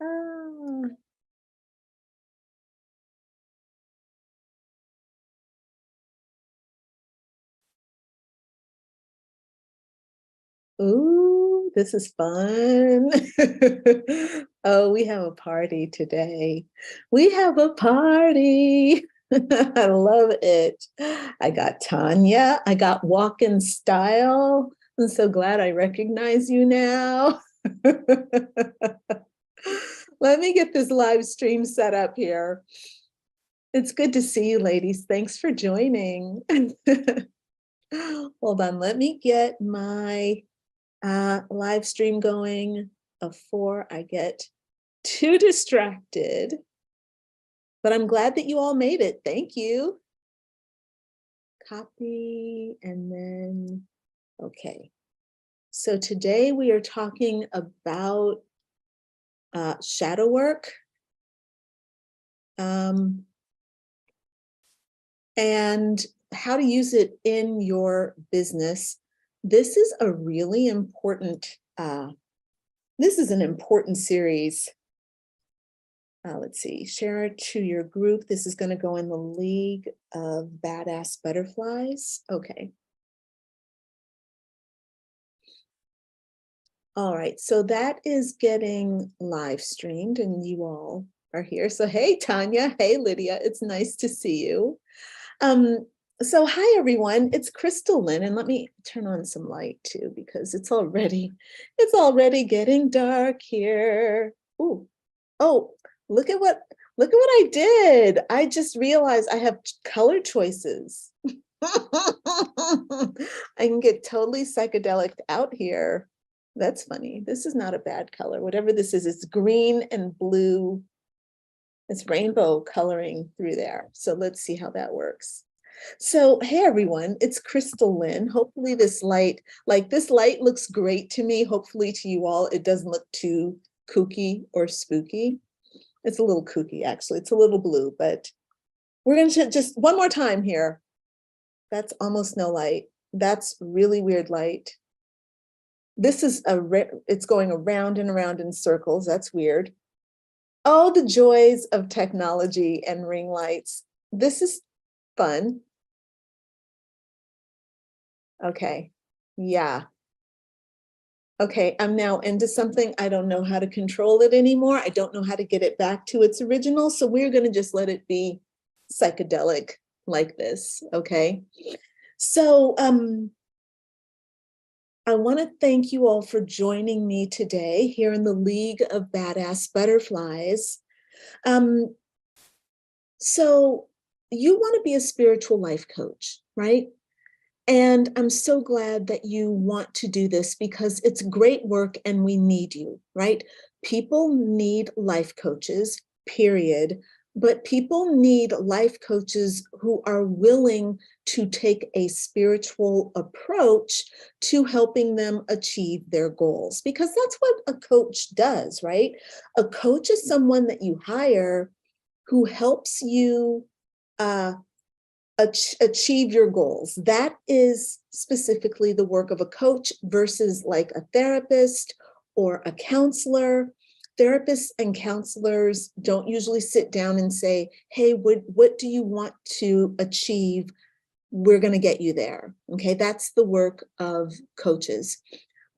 Ah. Ooh, this is fun. Oh, we have a party today. We have a party. I love it. I got Tanya. I got Walk in Style. I'm so glad I recognize you now. Let me get this live stream set up here. It's good to see you, ladies. Thanks for joining. Hold on, let me get my live stream going before I get too distracted. But I'm glad that you all made it. Thank you. Copy and then, okay. So today we are talking about shadow work. And how to use it in your business. This is a really important, this is an important series. Let's see, share it to your group. This is going to go in the League of Badass Butterflies. Okay. All right, so that is getting live streamed and you all are here. So hey, Tanya, hey, Lydia, it's nice to see you. So hi, everyone, it's Crystal Lynn, and let me turn on some light too, because it's already getting dark here. Ooh, oh, look at what I did. I just realized I have color choices. I can get totally psychedelic out here. That's funny. This is not a bad color. Whatever this is, it's green and blue. It's rainbow coloring through there. So let's see how that works. So, hey everyone, it's Crystal Lynn. Hopefully this light looks great to me. Hopefully to you all, it doesn't look too kooky or spooky. It's a little kooky, actually. It's a little blue, but we're going to just one more time here. That's almost no light. That's really weird light. This is it's going around and around in circles. That's weird. Oh, the joys of technology and ring lights. This is fun. Okay, yeah. Okay, I'm now into something. I don't know how to control it anymore. I don't know how to get it back to its original. So we're going to just let it be psychedelic like this. Okay. So I want to thank you all for joining me today here in the League of Badass Butterflies. So you want to be a spiritual life coach, right? And I'm so glad that you want to do this because it's great work and we need you, right? People need life coaches, period. But people need life coaches who are willing to take a spiritual approach to helping them achieve their goals, because that's what a coach does, right? A coach is someone that you hire who helps you achieve your goals. That is specifically the work of a coach versus like a therapist or a counselor. Therapists and counselors don't usually sit down and say, hey, what do you want to achieve? We're going to get you there. Okay, that's the work of coaches.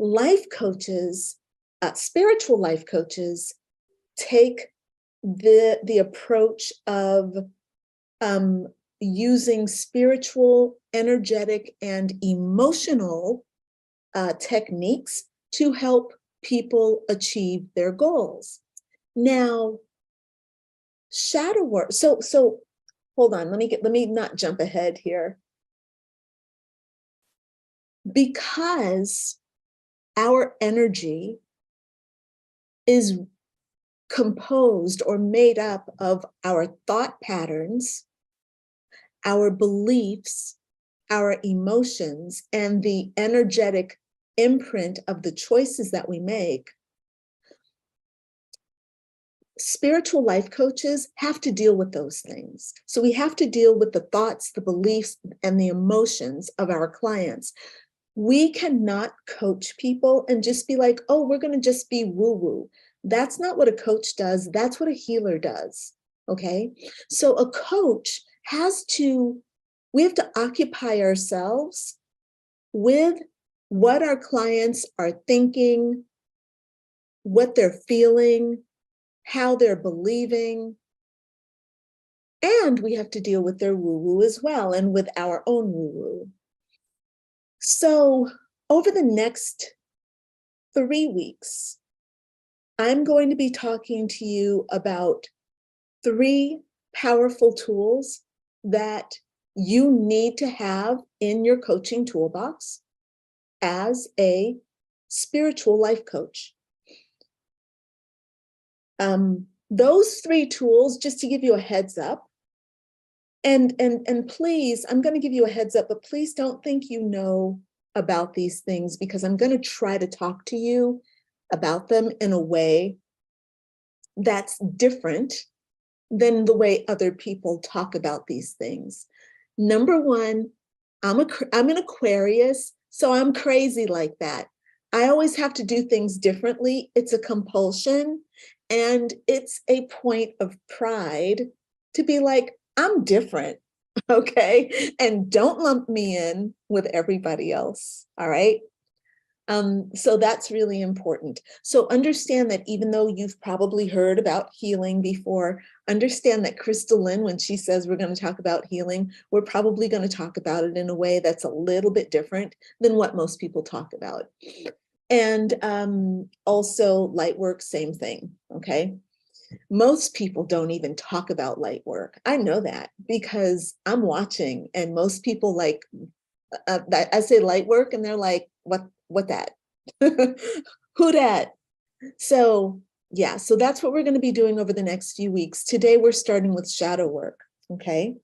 Life coaches, spiritual life coaches, take the approach of using spiritual, energetic, and emotional techniques to help people achieve their goals. Now, shadow work. So hold on. Let me not jump ahead here. Because our energy is composed or made up of our thought patterns, our beliefs, our emotions, and the energetic imprint of the choices that we make, spiritual life coaches have to deal with those things. So we have to deal with the thoughts, the beliefs, and the emotions of our clients. We cannot coach people and just be like, oh, we're going to just be woo-woo. That's not what a coach does. That's what a healer does. Okay. So a coach we have to occupy ourselves with what our clients are thinking, what they're feeling, how they're believing. And we have to deal with their woo-woo as well, and with our own woo-woo. So over the next 3 weeks, I'm going to be talking to you about 3 powerful tools that you need to have in your coaching toolbox as a spiritual life coach. Those 3 tools, just to give you a heads up, and please, I'm going to give you a heads up, but please don't think you know about these things, because I'm going to try to talk to you about them in a way that's different than the way other people talk about these things. Number one, I'm an Aquarius, so I'm crazy like that. I always have to do things differently. It's a compulsion, and it's a point of pride to be like, I'm different, okay? And don't lump me in with everybody else, all right? So that's really important. So understand that even though you've probably heard about healing before, understand that Crystal Lynn, when she says we're going to talk about healing, we're probably going to talk about it in a way that's a little bit different than what most people talk about. And also light work, same thing, okay? Most people don't even talk about light work. I know that because I'm watching, and most people like, I say light work and they're like, what that? Who dat? So yeah, so that's what we're going to be doing over the next few weeks. Today we're starting with shadow work. Okay.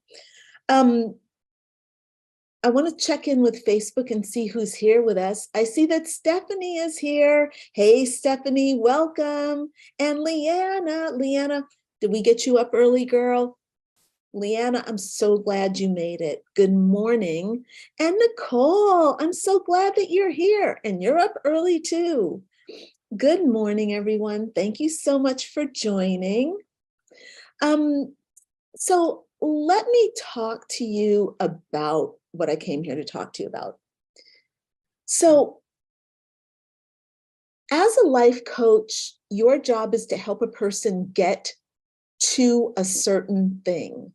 I want to check in with Facebook and see who's here with us. I see that Stephanie is here. Hey, Stephanie, welcome. And Leanna, did we get you up early, girl? Leanna, I'm so glad you made it. Good morning. And Nicole, I'm so glad that you're here, and you're up early too. Good morning, everyone. Thank you so much for joining. So let me talk to you about what I came here to talk to you about. So as a life coach, your job is to help a person get to a certain thing.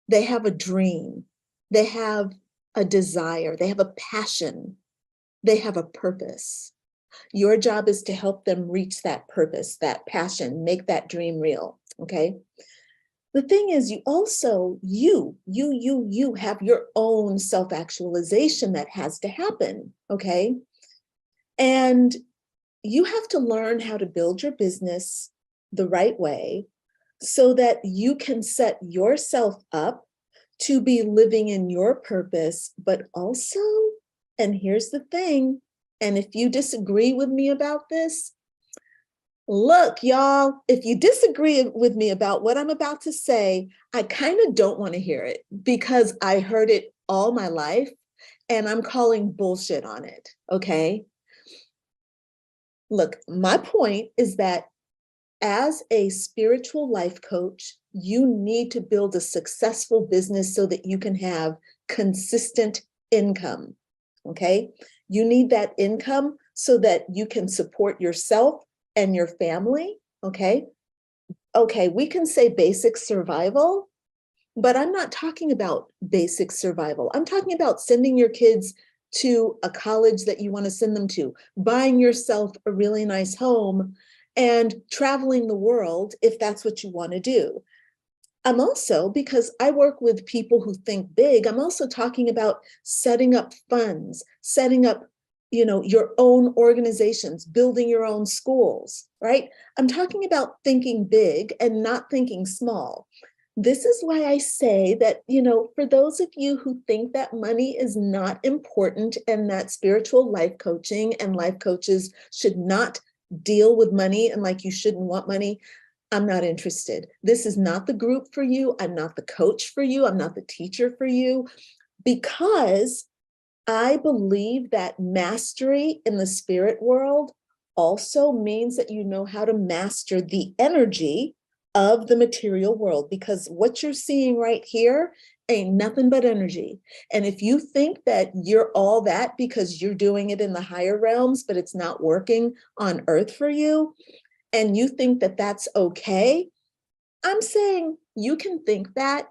They have a dream, they have a desire, they have a passion, they have a purpose. Your job is to help them reach that purpose, that passion, make that dream real, okay? The thing is, you also, you have your own self-actualization that has to happen, okay? And you have to learn how to build your business the right way so that you can set yourself up to be living in your purpose, but also, and here's the thing, and if you disagree with me about this, look, y'all, if you disagree with me about what I'm about to say, I kind of don't want to hear it, because I heard it all my life and I'm calling bullshit on it, okay? Look, my point is that as a spiritual life coach, you need to build a successful business so that you can have consistent income, okay? You need that income so that you can support yourself and your family, okay? Okay, we can say basic survival, but I'm not talking about basic survival. I'm talking about sending your kids to a college that you want to send them to, buying yourself a really nice home, and traveling the world if that's what you want to do. I'm also, because I work with people who think big, I'm also talking about setting up funds, setting up, your own organizations, building your own schools, right? I'm talking about thinking big and not thinking small. This is why I say that, for those of you who think that money is not important and that spiritual life coaching and life coaches should not deal with money, and like you shouldn't want money, I'm not interested. This is not the group for you. I'm not the coach for you. I'm not the teacher for you, because I believe that mastery in the spirit world also means that you know how to master the energy of the material world, because what you're seeing right here ain't nothing but energy. And if you think that you're all that because you're doing it in the higher realms, but it's not working on earth for you, and you think that that's okay, I'm saying you can think that,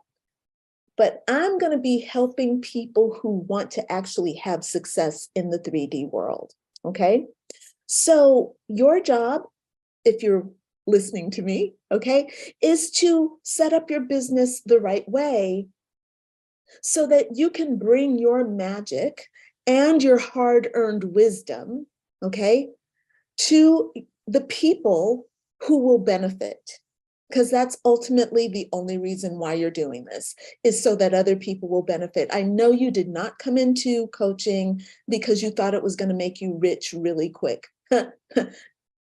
but I'm going to be helping people who want to actually have success in the 3D world. Okay. So your job, if you're listening to me, okay, is to set up your business the right way so that you can bring your magic and your hard-earned wisdom, okay, to the people who will benefit. Because that's ultimately the only reason why you're doing this, is so that other people will benefit. I know you did not come into coaching because you thought it was going to make you rich really quick.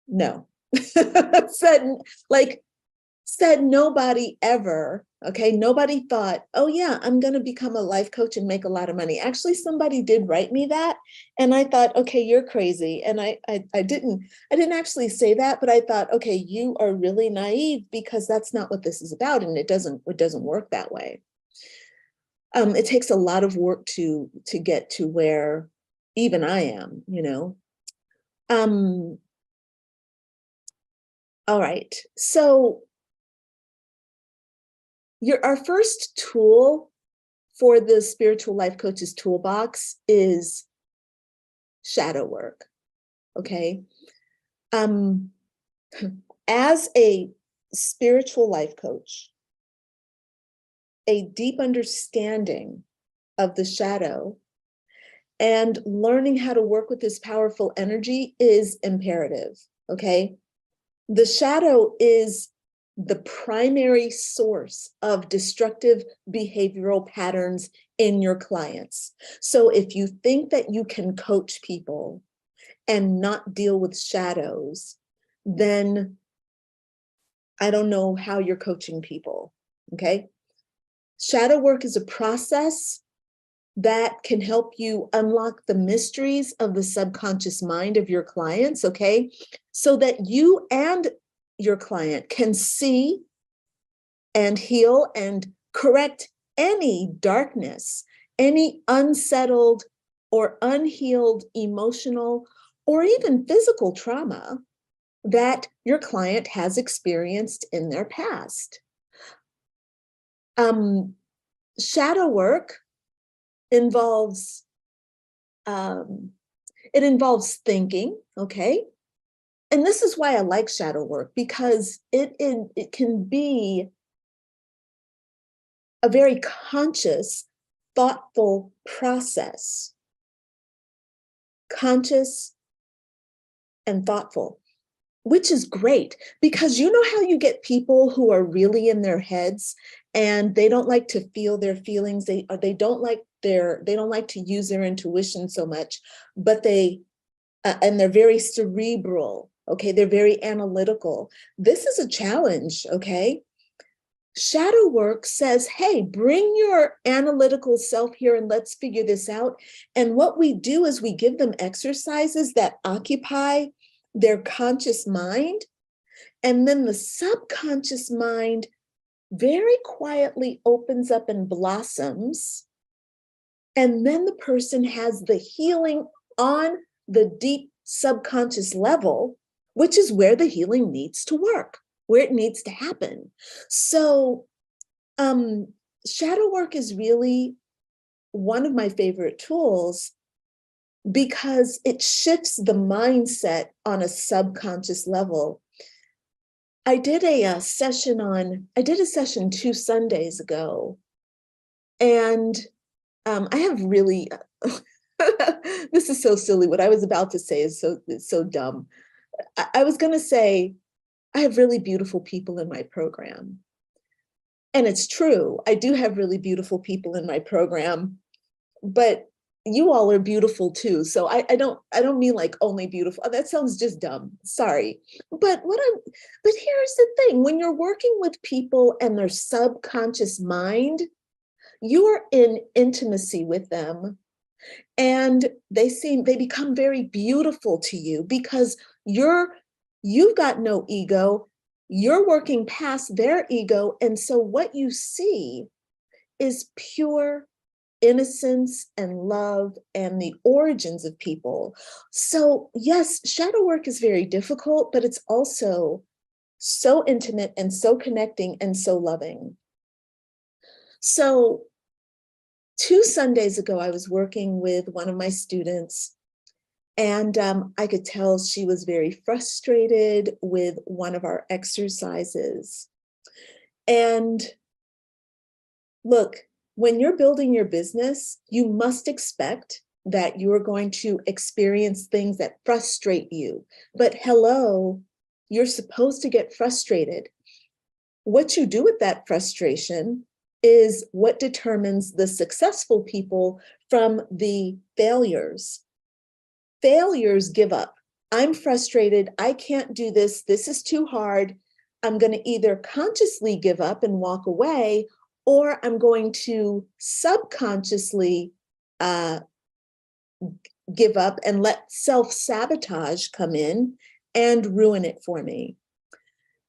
No. said nobody ever, okay? Nobody thought, oh yeah, I'm gonna become a life coach and make a lot of money. Actually, somebody did write me that, and I thought, okay, you're crazy. And I didn't actually say that, but I thought, okay, you are really naive, because that's not what this is about, and it doesn't work that way. It takes a lot of work to get to where even I am, you know. All right, so our first tool for the Spiritual Life Coaches Toolbox is shadow work, okay? As a spiritual life coach, a deep understanding of the shadow and learning how to work with this powerful energy is imperative, okay? The shadow is the primary source of destructive behavioral patterns in your clients. So if you think that you can coach people and not deal with shadows, then I don't know how you're coaching people, okay? Shadow work is a process that can help you unlock the mysteries of the subconscious mind of your clients, okay? So that you and your client can see and heal and correct any darkness, any unsettled or unhealed emotional or even physical trauma that your client has experienced in their past. Shadow work involves it involves thinking, okay? And this is why I like shadow work, because it can be a very conscious, thoughtful process. Conscious and thoughtful, which is great, because you know how you get people who are really in their heads and they don't like to feel their feelings, they don't like to use their intuition so much, but and they're very cerebral, okay? They're very analytical. This is a challenge, okay? Shadow work says, hey, bring your analytical self here and let's figure this out. And what we do is we give them exercises that occupy their conscious mind. And then the subconscious mind very quietly opens up and blossoms. And then the person has the healing on the deep subconscious level, which is where the healing needs to work, where it needs to happen. So shadow work is really one of my favorite tools, because it shifts the mindset on a subconscious level. I did a session 2 Sundays ago, and I have really, this is so silly. What I was about to say is so dumb. I was going to say, I have really beautiful people in my program. And it's true. I do have really beautiful people in my program, but you all are beautiful too. So I don't mean like only beautiful. That sounds just dumb. Sorry. But here's the thing. When you're working with people and their subconscious mind, you are in intimacy with them And they become very beautiful to you because you've got no ego. You're working past their ego. And so what you see is pure innocence and love and the origins of people. So yes, shadow work is very difficult, but it's also so intimate and so connecting and so loving. So 2 Sundays ago, I was working with one of my students, and I could tell she was very frustrated with one of our exercises. And look, when you're building your business, you must expect that you are going to experience things that frustrate you. But hello, you're supposed to get frustrated. What you do with that frustration is what determines the successful people from the failures. Failures give up. I'm frustrated. I can't do this. This is too hard. I'm going to either consciously give up and walk away, or I'm going to subconsciously give up and let self-sabotage come in and ruin it for me.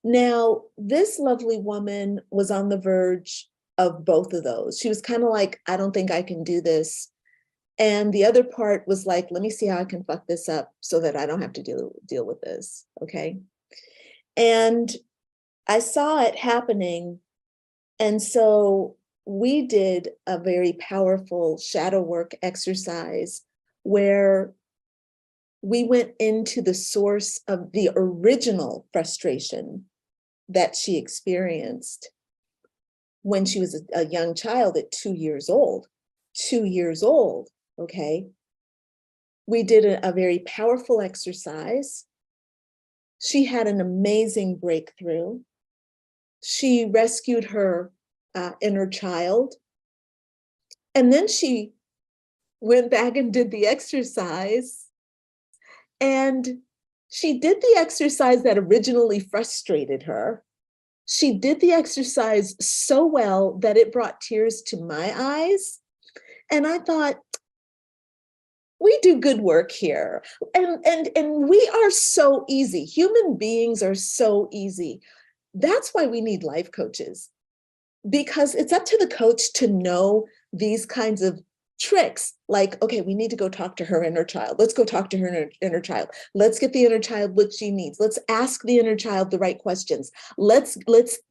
Now, this lovely woman was on the verge of both of those. She was kind of like, I don't think I can do this. And the other part was like, let me see how I can fuck this up so that I don't have to deal with this, okay? And I saw it happening. And so we did a very powerful shadow work exercise where we went into the source of the original frustration that she experienced when she was a young child at 2 years old. 2 years old, okay? We did a very powerful exercise. She had an amazing breakthrough. She rescued her inner child. And then she went back and did the exercise. And she did the exercise that originally frustrated her. She did the exercise so well that it brought tears to my eyes. And I thought, we do good work here. And we are so easy. Human beings are so easy. That's why we need life coaches, because it's up to the coach to know these kinds of tricks. Like, okay, we need to go talk to her inner child. Let's go talk to her inner child. Let's get the inner child what she needs. Let's ask the inner child the right questions. Let's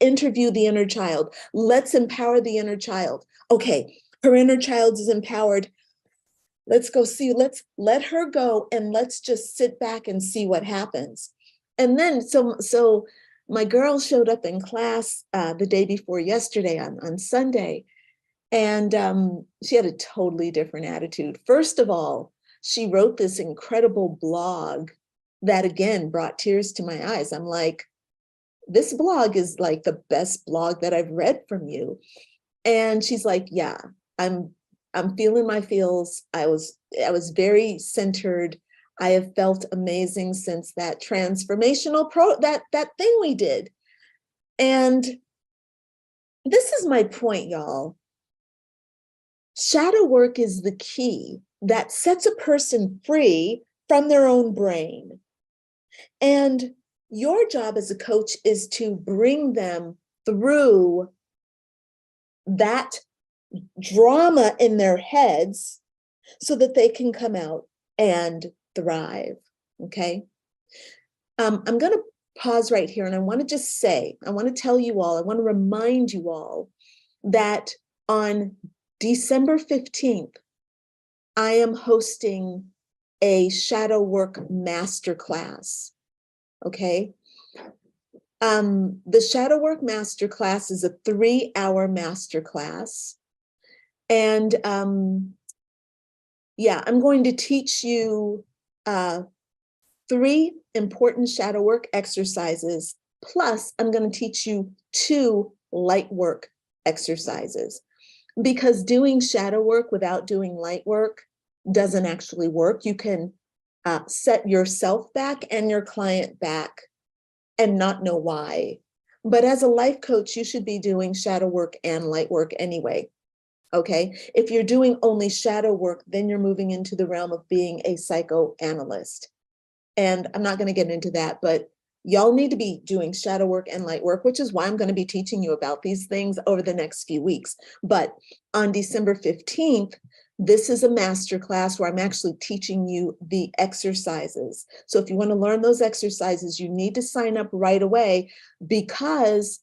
interview the inner child. Let's empower the inner child. Okay, her inner child is empowered. Let's go see, let's let her go and let's just sit back and see what happens. And then, so my girl showed up in class the day before yesterday on Sunday, and she had a totally different attitude. First of all, she wrote this incredible blog that again brought tears to my eyes. I'm like, this blog is like the best blog that I've read from you. And she's like, yeah, I'm feeling my feels. I was very centered. I have felt amazing since that transformational that thing we did. And this is my point, y'all. Shadow work is the key that sets a person free from their own brain. And your job as a coach is to bring them through that drama in their heads so that they can come out and thrive, okay? I'm going to pause right here, and I want to just say, I want to tell you all, I want to remind you all that on December 15th, I am hosting a shadow work masterclass, okay? The shadow work masterclass is a 3-hour masterclass. And yeah, I'm going to teach you 3 important shadow work exercises. Plus, I'm going to teach you 2 light work exercises, because doing shadow work without doing light work doesn't actually work. You can set yourself back and your client back and not know why. But as a life coach, you should be doing shadow work and light work anyway. Okay. If you're doing only shadow work, then you're moving into the realm of being a psychoanalyst. And I'm not going to get into that, but y'all need to be doing shadow work and light work, which is why I'm going to be teaching you about these things over the next few weeks. But on December 15th, this is a masterclass where I'm actually teaching you the exercises. So if you want to learn those exercises, you need to sign up right away, because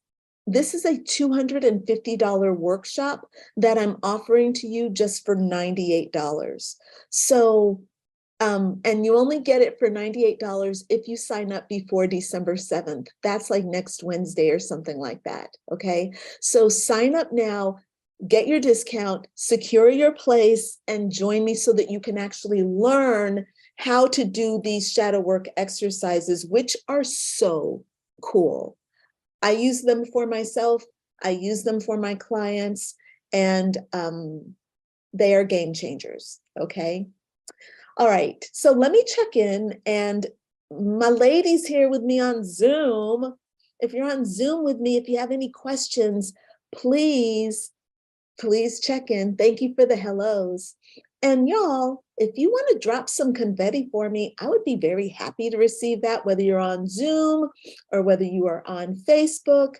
this is a $250 workshop that I'm offering to you just for $98. So and you only get it for $98 if you sign up before December 7th. That's like next Wednesday or something like that. Okay. So sign up now, get your discount, secure your place, and join me so that you can actually learn how to do these shadow work exercises, which are so cool. I use them for myself. I use them for my clients, and they are game changers. Okay. All right, so let me check in, and my lady's here with me on Zoom. If you're on Zoom with me, if you have any questions, please check in. Thank you for the hellos. And y'all, if you want to drop some confetti for me, I would be very happy to receive that, whether you're on Zoom or whether you are on Facebook.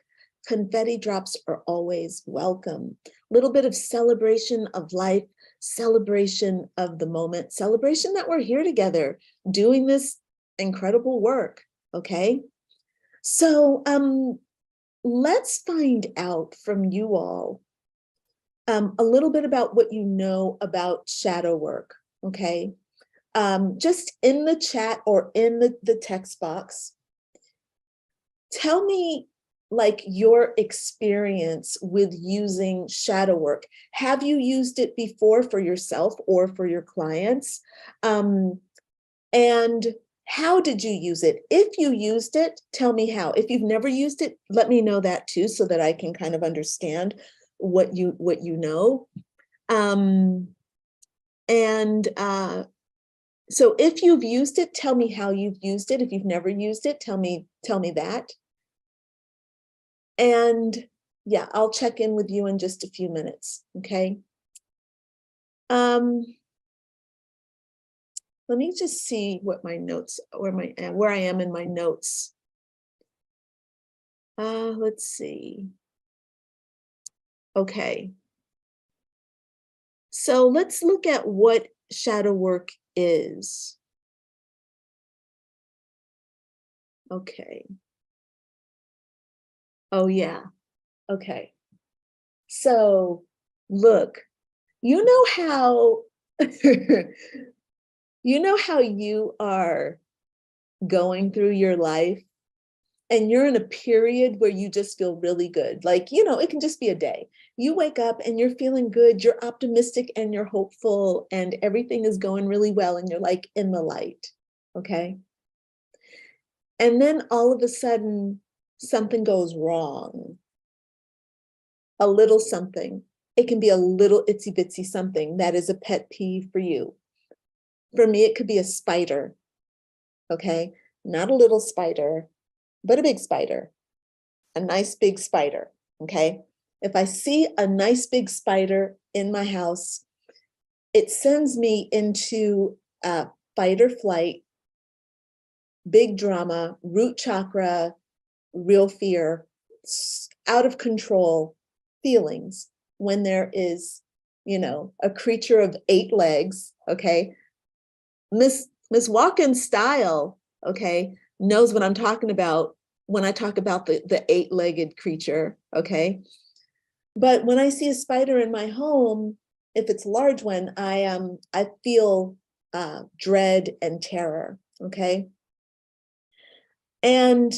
Confetti drops are always welcome. A little bit of celebration of life, celebration of the moment, celebration that we're here together doing this incredible work, okay? So let's find out from you all a little bit about what you know about shadow work, okay? Just in the chat or in the text box, tell me like your experience with using shadow work. Have you used it before for yourself or for your clients? And how did you use it? If you used it, tell me how. If you've never used it, let me know that too, so that I can kind of understand what you know. So if you've used it, tell me how you've used it. If you've never used it, tell me that. And yeah, I'll check in with you in just a few minutes, okay? Let me just see what my notes, where I am in my notes. Let's see. Okay. So let's look at what shadow work is. Okay. Oh yeah. Okay. So look, you know how you know how you are going through your life and you're in a period where you just feel really good. Like, you know, it can just be a day. You wake up and you're feeling good, you're optimistic and you're hopeful, and everything is going really well, and you're like in the light, okay? And then all of a sudden, something goes wrong. A little something. It can be a little itsy bitsy something that is a pet peeve for you. For me, it could be a spider, okay? Not a little spider, but a big spider, a nice big spider, okay? If I see a nice big spider in my house, it sends me into fight or flight, big drama, root chakra, real fear, out of control feelings when there is, you know, a creature of 8 legs, okay? Miss Walken Style, okay, knows what I'm talking about when I talk about the 8-legged creature, okay? But when I see a spider in my home, if it's a large one, I feel dread and terror, okay? And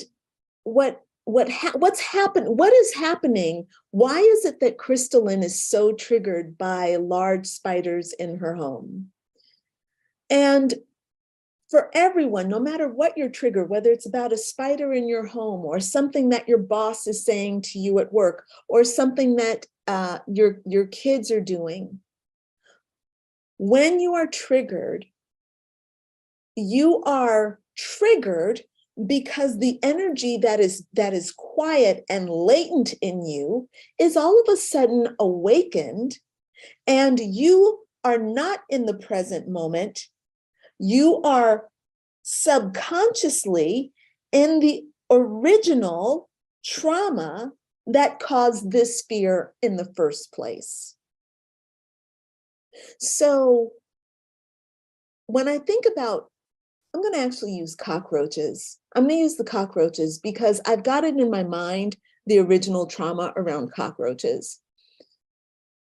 what's happened? What is happening? Why is it that Crystalline is so triggered by large spiders in her home? And for everyone, no matter what your trigger, whether it's about a spider in your home or something that your boss is saying to you at work, or something that your kids are doing, when you are triggered because the energy that is quiet and latent in you is all of a sudden awakened, And you are not in the present moment. You are subconsciously in the original trauma that caused this fear in the first place. So when I think about, I'm going to actually use cockroaches. I'm going to use the cockroaches because I've got it in my mind, the original trauma around cockroaches.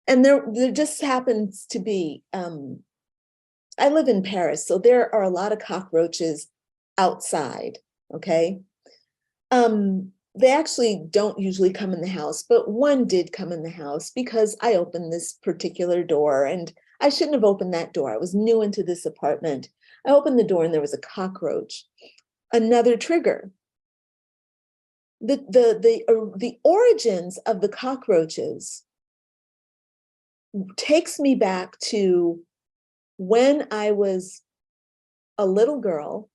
And there just happens to be, I live in Paris, so there are a lot of cockroaches outside, okay? They actually don't usually come in the house, but one did come in the house because I opened this particular door, and I shouldn't have opened that door. I was new into this apartment. I opened the door and there was a cockroach. Another trigger. The origins of the cockroaches takes me back to when I was a little girl,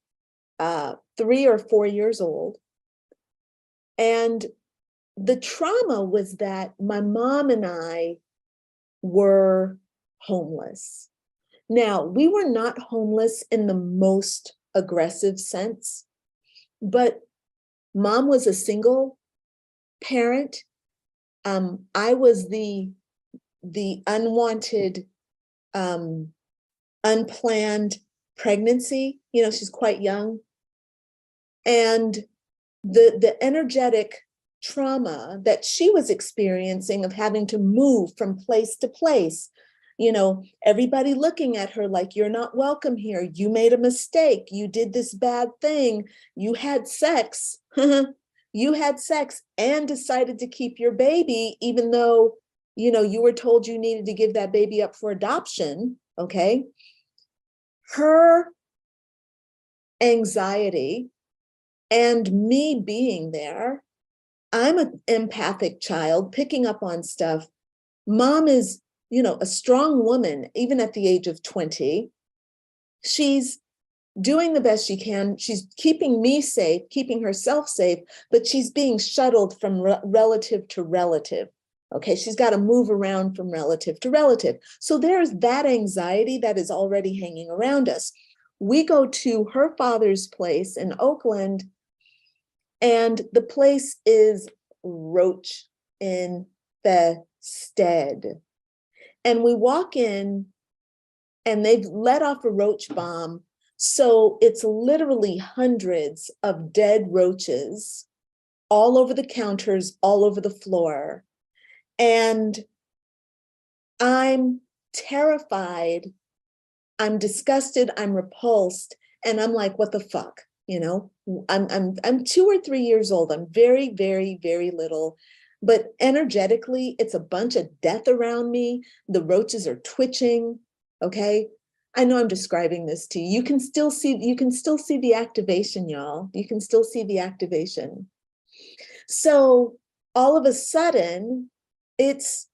3 or 4 years old. And the trauma was that my mom and I were homeless. Now, we were not homeless in the most aggressive sense, but mom was a single parent. I was the unwanted, unplanned pregnancy. You know, she's quite young. And the energetic trauma that she was experiencing of having to move from place to place, you know, everybody looking at her like, you're not welcome here. You made a mistake. You did this bad thing. You had sex. You had sex and decided to keep your baby, even though, you know, you were told you needed to give that baby up for adoption. Okay. Her anxiety and me being there, I'm an empathic child picking up on stuff. Mom is, you know, a strong woman, even at the age of 20. She's doing the best she can. She's keeping me safe, keeping herself safe, but she's being shuttled from relative to relative. Okay, she's got to move around from relative to relative. So there's that anxiety that is already hanging around us. We go to her father's place in Oakland, and the place is roach infested. And we walk in and they've let off a roach bomb. So it's literally hundreds of dead roaches all over the counters, all over the floor. And I'm terrified, I'm disgusted, I'm repulsed, and I'm like, what the fuck? You know, I'm 2 or 3 years old. I'm very, very, very little, but energetically, it's a bunch of death around me. The roaches are twitching. Okay. I know I'm describing this to you. You can still see the activation, y'all. You can still see the activation. So all of a sudden, it's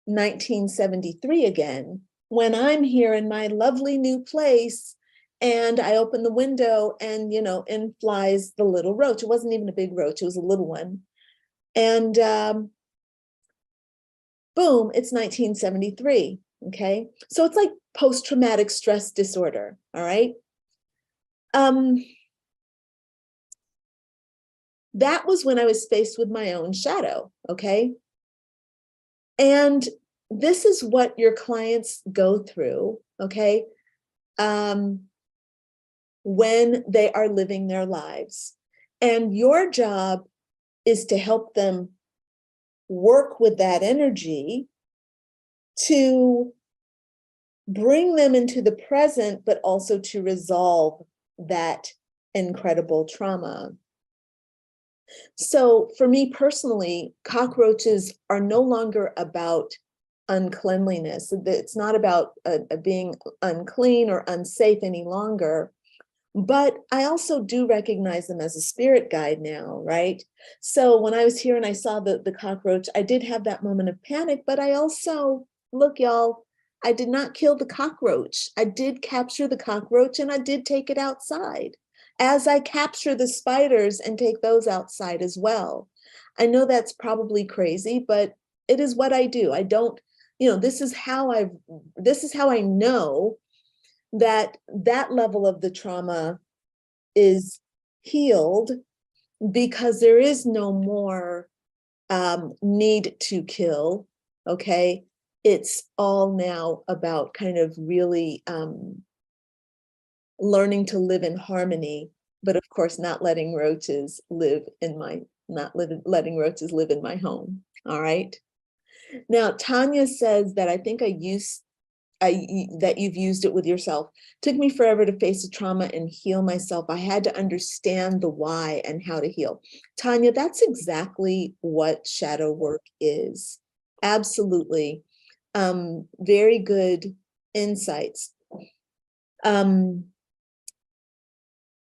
1973 again, when I'm here in my lovely new place. And I open the window and, you know, in flies the little roach. It wasn't even a big roach, it was a little one. And boom, it's 1973, okay? So it's like post-traumatic stress disorder, all right? That was when I was faced with my own shadow, okay? And this is what your clients go through, okay? When they are living their lives. And your job is to help them work with that energy to bring them into the present, but also to resolve that incredible trauma. So for me personally, cockroaches are no longer about uncleanliness. It's not about being unclean or unsafe any longer. But I also do recognize them as a spirit guide now, right? So when I was here and I saw the cockroach, I did have that moment of panic, but I also, look, y'all, I did not kill the cockroach. I did capture the cockroach and I did take it outside, as I capture the spiders and take those outside as well. I know that's probably crazy, but it is what I do. I don't this is how I know that that level of the trauma is healed, because there is no more need to kill. Okay. It's all now about kind of really learning to live in harmony, but of course, not letting roaches live in my, letting roaches live in my home. All right. Now, Tanya says that I think that you've used it with yourself. Took me forever to face the trauma and heal myself. I had to understand the why and how to heal. Tanya, that's exactly what shadow work is. Absolutely. Very good insights.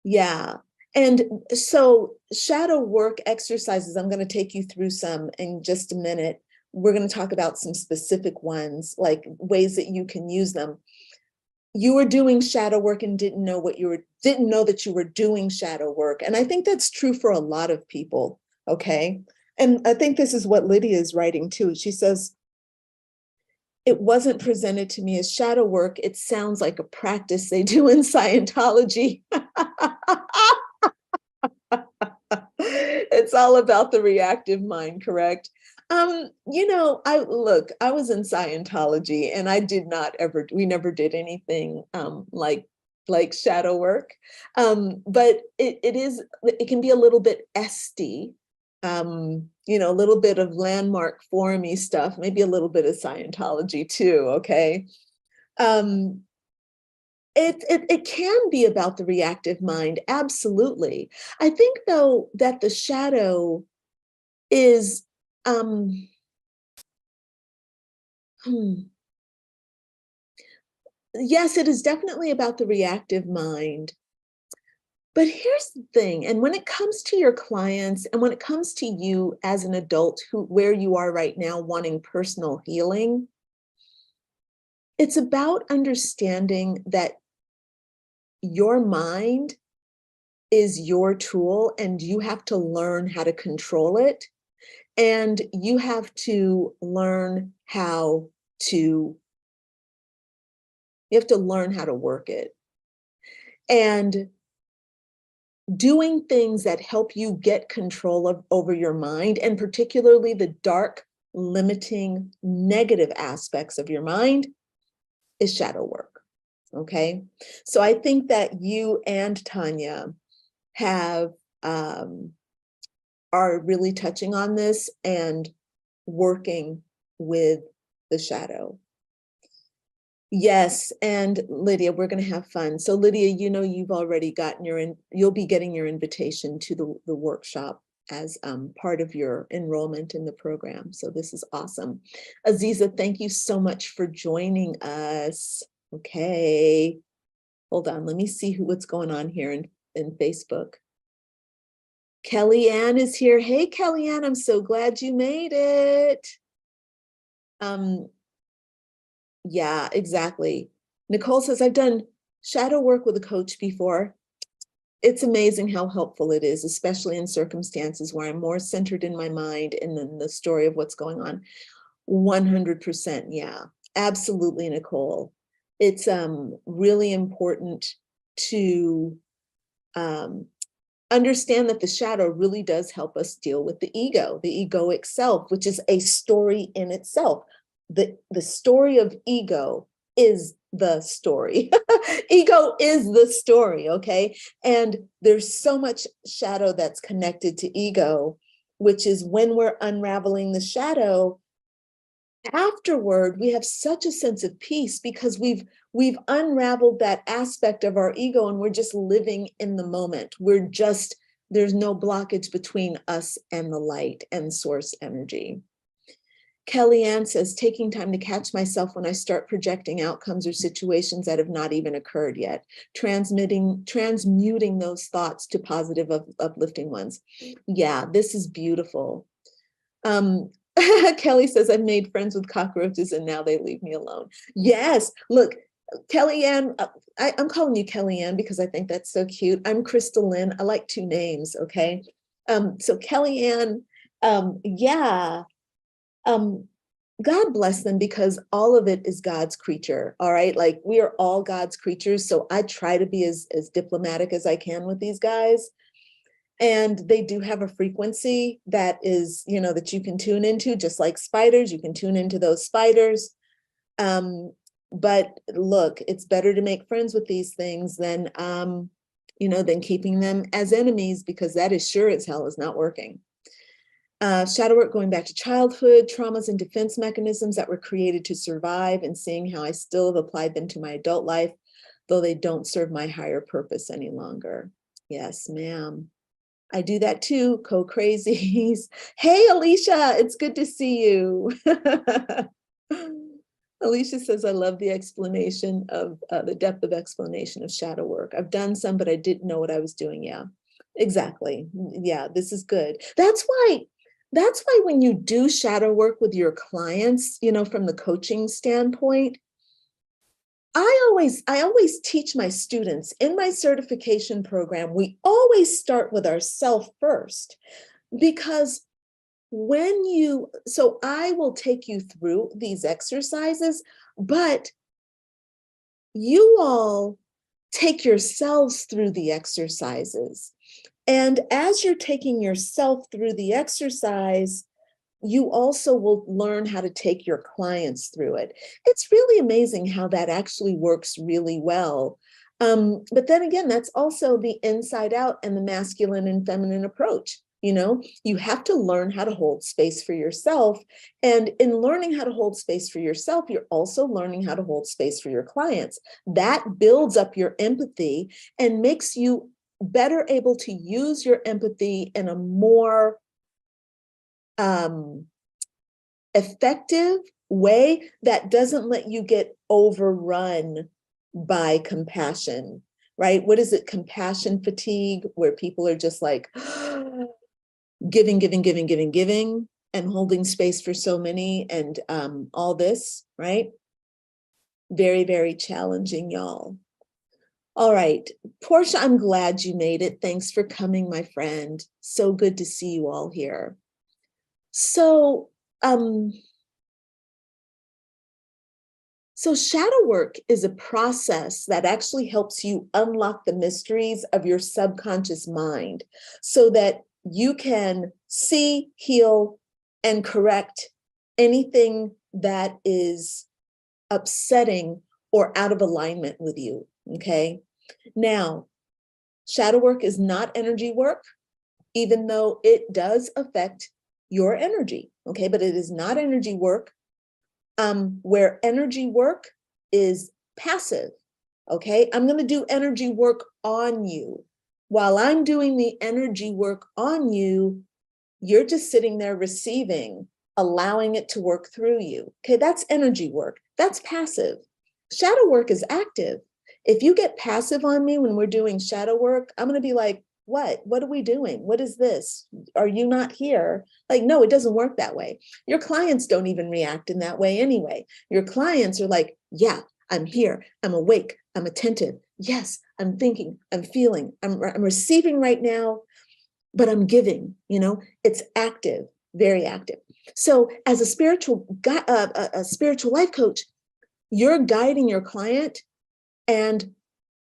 Yeah. And so shadow work exercises, I'm going to take you through some in just a minute. We're going to talk about some specific ones, like ways that you can use them. You were doing shadow work and didn't know that you were doing shadow work. And I think that's true for a lot of people. Okay. And I think this is what Lydia is writing too. She says, it wasn't presented to me as shadow work. It sounds like a practice they do in Scientology. It's all about the reactive mind, correct? I was in Scientology, and we never did anything like shadow work. But it can be a little bit esty, a little bit of landmark forum-y stuff, maybe a little bit of Scientology too, okay? It can be about the reactive mind, absolutely. I think, though, that the shadow is, yes, it is definitely about the reactive mind. But here's the thing, and when it comes to your clients, and when it comes to you as an adult where you are right now wanting personal healing, it's about understanding that your mind is your tool, and you have to learn how to control it. And you have to learn how to work it. And doing things that help you get control over your mind, and particularly the dark, limiting, negative aspects of your mind, is shadow work. Okay. So I think that you and Tanya are really touching on this and working with the shadow. Yes, and Lydia, we're going to have fun. So Lydia, you've already gotten you'll be getting your invitation to the workshop as part of your enrollment in the program. So this is awesome. Aziza, thank you so much for joining us. Okay, hold on. Let me see what's going on here in Facebook. Kellyanne is here. Hey, Kellyanne, I'm so glad you made it. Yeah, exactly. Nicole says, I've done shadow work with a coach before. It's amazing how helpful it is, especially in circumstances where I'm more centered in my mind and then the story of what's going on. 100%. Yeah, absolutely, Nicole. It's really important to understand that the shadow really does help us deal with the egoic self, which is a story in itself. The story of ego is the story. Ego is the story, okay? And there's so much shadow that's connected to ego, which is when we're unraveling the shadow, afterward, we have such a sense of peace because we've unraveled that aspect of our ego, and we're just living in the moment. There's no blockage between us and the light and source energy. Kellyanne says, taking time to catch myself when I start projecting outcomes or situations that have not even occurred yet, transmuting those thoughts to positive, uplifting ones. Yeah, this is beautiful. Kelly says, I've made friends with cockroaches and now they leave me alone. Yes, look, Kellyanne, I'm calling you Kellyanne because I think that's so cute. I'm Crystal Lynn. I like two names, okay? So Kellyanne, yeah. God bless them, because all of it is God's creature. All right. Like, we are all God's creatures. So I try to be as diplomatic as I can with these guys. And they do have a frequency that is, that you can tune into, just like spiders. You can tune into those spiders. But look, it's better to make friends with these things than, than keeping them as enemies, because that is sure as hell is not working. Shadow work going back to childhood, traumas and defense mechanisms that were created to survive, and seeing how I still have applied them to my adult life, though they don't serve my higher purpose any longer. Yes, ma'am. I do that too, co-crazies. Hey, Alicia, it's good to see you. Alicia says, I love the explanation of the depth of explanation of shadow work. I've done some, but I didn't know what I was doing. Yeah, exactly. Yeah, this is good. That's why when you do shadow work with your clients, from the coaching standpoint, I always teach my students in my certification program, we always start with ourselves first, because so I will take you through these exercises, but you all take yourselves through the exercises. And as you're taking yourself through the exercise, you also will learn how to take your clients through it. It's really amazing how that actually works really well. But then again, that's also the inside out and the masculine and feminine approach. You have to learn how to hold space for yourself. And in learning how to hold space for yourself, you're also learning how to hold space for your clients. That builds up your empathy and makes you better able to use your empathy in a more effective way that doesn't let you get overrun by compassion, right? What is it? Compassion fatigue, where people are just like giving, and holding space for so many, and all this, right? Very, very challenging, y'all. All right, Portia, I'm glad you made it. Thanks for coming, my friend. So good to see you all here. So shadow work is a process that actually helps you unlock the mysteries of your subconscious mind so that you can see, heal, and correct anything that is upsetting or out of alignment with you, okay? Now, shadow work is not energy work, even though it does affect your energy, okay? But it is not energy work, where energy work is passive, okay? I'm gonna do energy work on you. While I'm doing the energy work on you, you're just sitting there receiving, allowing it to work through you, okay? That's energy work, that's passive. Shadow work is active. If you get passive on me when we're doing shadow work, I'm gonna be like, what are we doing? What is this? Are you not here? Like, no, it doesn't work that way. Your clients don't even react in that way anyway. Your clients are like, yeah, I'm here, I'm awake, I'm attentive. Yes, I'm thinking, I'm feeling, I'm receiving right now, but I'm giving, it's active, very active. So as a spiritual life coach, you're guiding your client and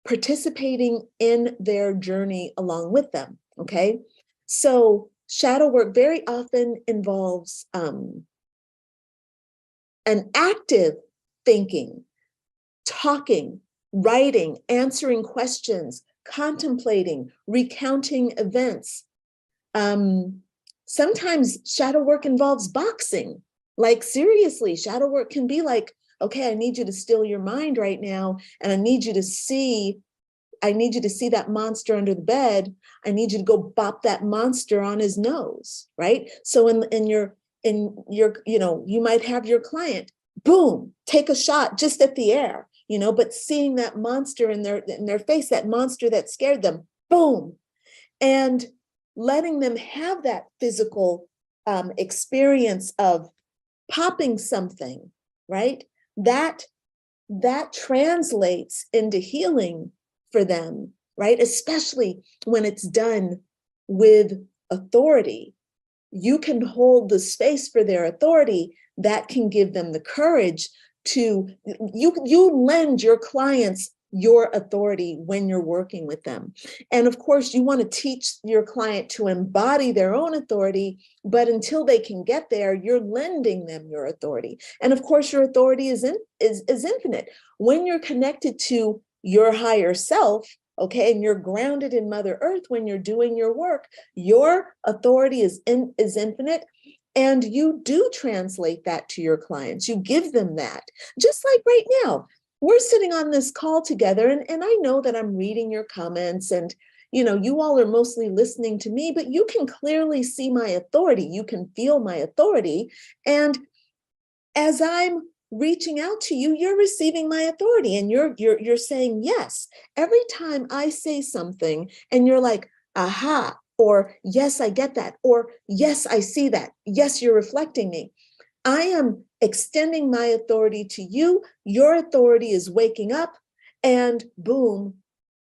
participating in their journey along with them, okay? So shadow work very often involves an active thinking, talking, writing, answering questions, contemplating, recounting events. Sometimes shadow work involves boxing. Like, seriously, shadow work can be like, okay, I need you to still your mind right now, and I need you to see that monster under the bed. I need you to go bop that monster on his nose, right? So in your, you might have your client, boom, take a shot just at the air, but seeing that monster in their face, that monster that scared them, boom, and letting them have that physical experience of popping something, right? That translates into healing for them, right? Especially when it's done with authority, you can hold the space for their authority, that can give them the courage to, you lend your clients your authority when you're working with them. And of course, you want to teach your client to embody their own authority, but until they can get there, you're lending them your authority. And of course, your authority is infinite. When you're connected to your higher self, okay, and you're grounded in Mother Earth when you're doing your work, your authority is infinite. And you do translate that to your clients. You give them that. Just like right now, we're sitting on this call together, and I know that I'm reading your comments, and you all are mostly listening to me, but you can clearly see my authority. You can feel my authority. And as I'm reaching out to you, you're receiving my authority, and you're saying yes. Every time I say something and you're like, aha, or yes, I get that, or yes, I see that. Yes, you're reflecting me. I am extending my authority to you. Your authority is waking up, and boom,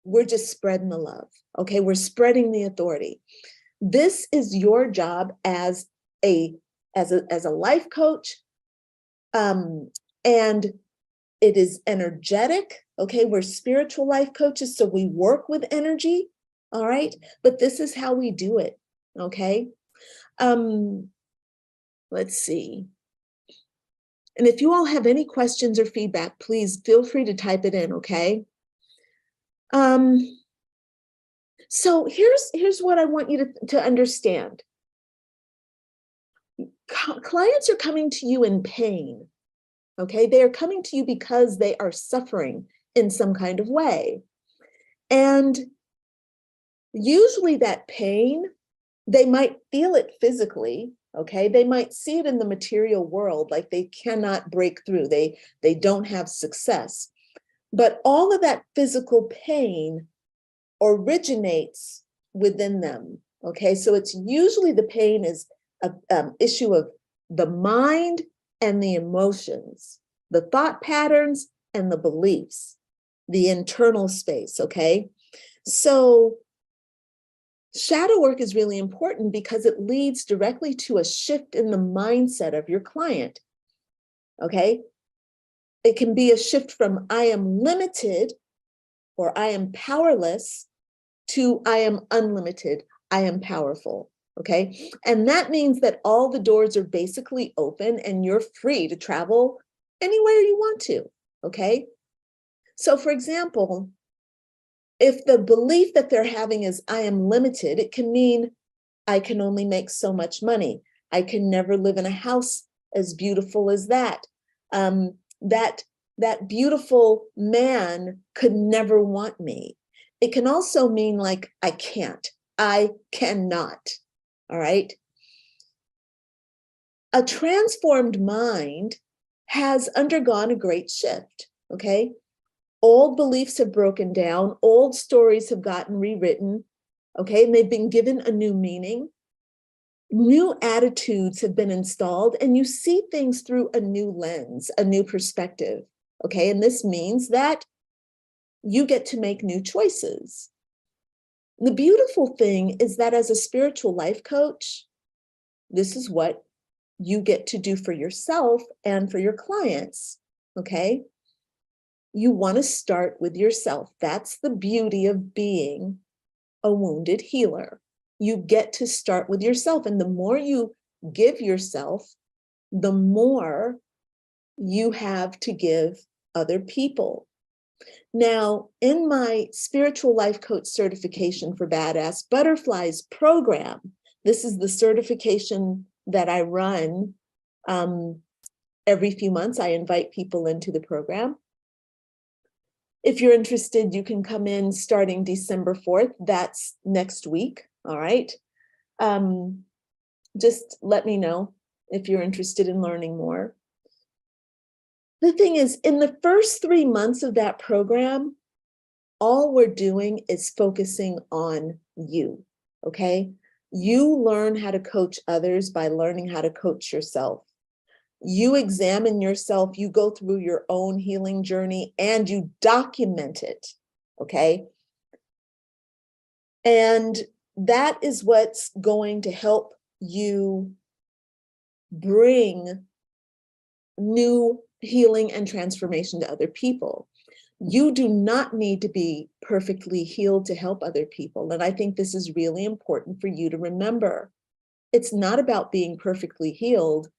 we're just spreading the love. Okay, we're spreading the authority. This is your job as a life coach. And it is energetic. Okay, we're spiritual life coaches, so we work with energy. All right, but this is how we do it. Okay. Let's see. And if you all have any questions or feedback, please feel free to type it in, okay? So here's what I want you to understand. Clients are coming to you in pain, okay? They are coming to you because they are suffering in some kind of way. And usually that pain, they might feel it physically, okay? They might see it in the material world, like they cannot break through. They don't have success. But all of that physical pain originates within them, okay? So it's usually the pain is an issue of the mind and the emotions, the thought patterns and the beliefs, the internal space, okay? So shadow work is really important because it leads directly to a shift in the mindset of your client, okay? It can be a shift from I am limited or I am powerless to I am unlimited, I am powerful, okay? And that means that all the doors are basically open and you're free to travel anywhere you want to, okay? So for example, if the belief that they're having is I am limited, it can mean I can only make so much money. I can never live in a house as beautiful as that. That beautiful man could never want me. It can also mean like I can't, I cannot, all right? A transformed mind has undergone a great shift, okay? Old beliefs have broken down, old stories have gotten rewritten, okay? And they've been given a new meaning. New attitudes have been installed, and you see things through a new lens, a new perspective, okay? And this means that you get to make new choices. The beautiful thing is that as a spiritual life coach, this is what you get to do for yourself and for your clients, okay? You want to start with yourself. That's the beauty of being a wounded healer. You get to start with yourself. And the more you give yourself, the more you have to give other people. Now, in my spiritual life coach certification for Badass Butterflies program, this is the certification that I run every few months. I invite people into the program. If you're interested, you can come in starting December 4th. That's next week, all right? Just let me know if you're interested in learning more. The thing is, in the first 3 months of that program, all we're doing is focusing on you, okay? You learn how to coach others by learning how to coach yourself. You examine yourself, you go through your own healing journey, and you document it, okay? And that is what's going to help you bring new healing and transformation to other people. You do not need to be perfectly healed to help other people. And I think this is really important for you to remember. It's not about being perfectly healed.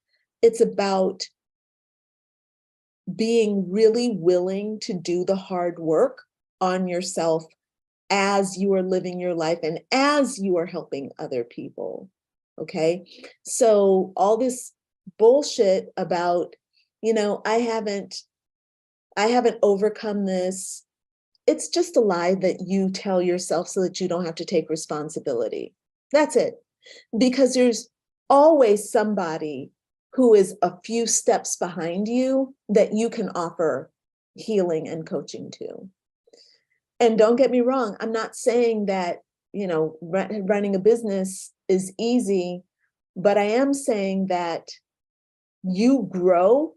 It's about being really willing to do the hard work on yourself as you are living your life and as you are helping other people. Okay. So all this bullshit about, I haven't overcome this. It's just a lie that you tell yourself so that you don't have to take responsibility. That's it. Because there's always somebody who is a few steps behind you that you can offer healing and coaching to. And don't get me wrong, I'm not saying that, running a business is easy, but I am saying that you grow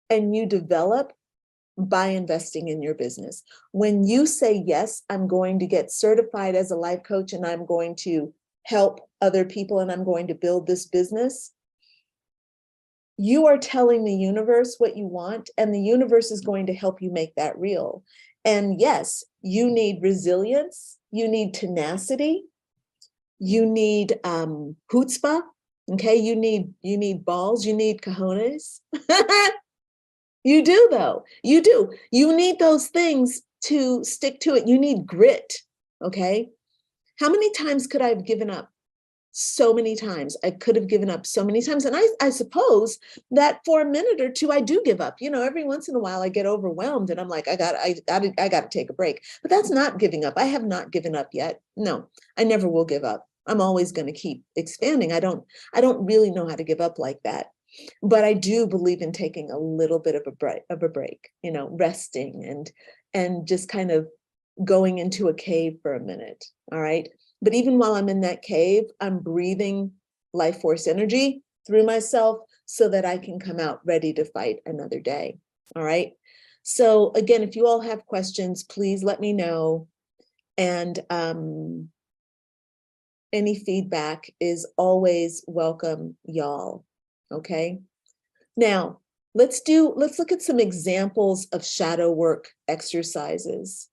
and you develop by investing in your business. When you say, yes, I'm going to get certified as a life coach and I'm going to help other people and I'm going to build this business, you are telling the universe what you want, and the universe is going to help you make that real. And yes, you need resilience, you need tenacity, you need chutzpah, okay? You need balls, you need cojones. You do though, you do. You need those things to stick to it. You need grit, okay? How many times could I have given up? So many times. I could have given up so many times. And I suppose that for a minute or two, I do give up. Every once in a while I get overwhelmed and I'm like, I got to take a break. But that's not giving up. I have not given up yet. No, I never will give up. I'm always going to keep expanding. I don't really know how to give up like that. But I do believe in taking a little bit of a break, resting and just kind of going into a cave for a minute. All right. But even while I'm in that cave, I'm breathing life force energy through myself so that I can come out ready to fight another day. All right. So again, if you all have questions, please let me know. And any feedback is always welcome, y'all. Okay. Now let's look at some examples of shadow work exercises.